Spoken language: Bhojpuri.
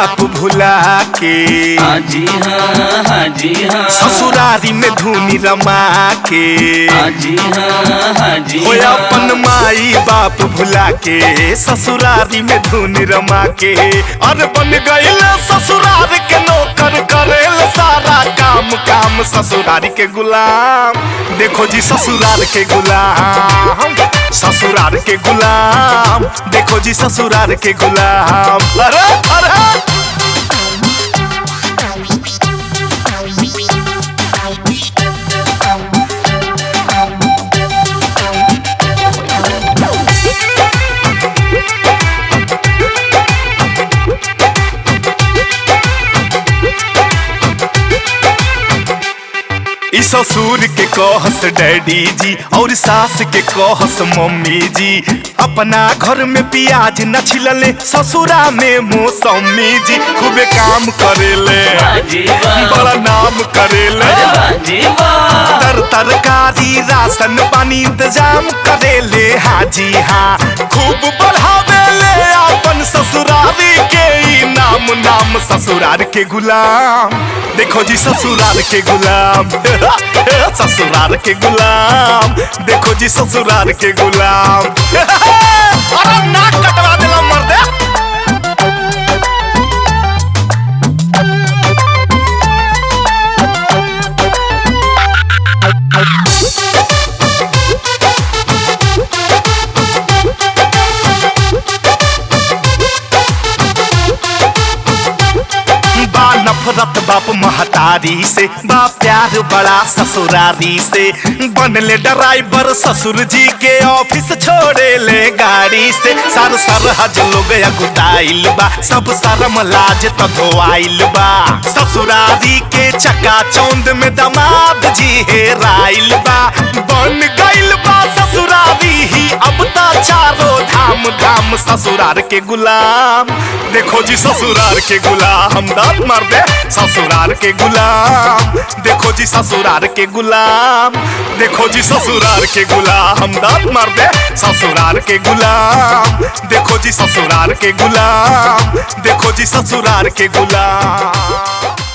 बाप भुला के, हाँ जी हाँ, हाँ जी हाँ, ससुरारी में धुनी रमा के, हाँ जी हाँ, हाँ जी हो हाँ, अपन माई बाप भुला के ससुरारी में धुनी रमा के। और बन गईल ससुरार के नौकर, करेल सारा काम काम ससुरारी के गुलाम। देखो जी ससुराल के गुलाम, ससुराल के गुलाम, देखो जी ससुराल के गुलाम। अरे अरे ससुर के कहस डैडी जी और सास के कहस मम्मी जी। अपना घर में प्याज न छिलले, ससुरा में मौसमी जी। खूबे काम करेले, बड़ा नाम करेले, तर तरकारी राशन पानी इंतजाम करेले। हाँ जी हाँ, खूब बढ़ावेले अपन ससुरारी के नाम, नाम ससुरार के गुलाम। देखो जी ससुराल के गुलाम, ससुराल के गुलाम, देखो जी ससुराल के गुलाम। अरे नाक कटवा देला मर्दे। नफरत बाप महतारी से, बा प्यार बड़ा ससुरारी से। बनले ड्राइवर ससुर जी के ऑफिस छोड़े ले गाड़ी से। सर सरहज लोग अगुताइल बा, सब शर्म लाज तो धोआइल बा। ससुरारी के चक्का चौंद में दमाद जी हेराइल बा। बन गइल बा ससुरारी ही अब ता चारों धाम धाम ससुरार के गुलाम। देखो जी ससुरार के गुलाम, दांत मार दे ससुरार के गुलाम। देखो जी ससुरार के गुलाम, देखो जी ससुरार के गुलाम, दांत मार दे ससुरार के गुलाम। देखो जी ससुरार के गुलाम, देखो जी ससुरार के गुलाम।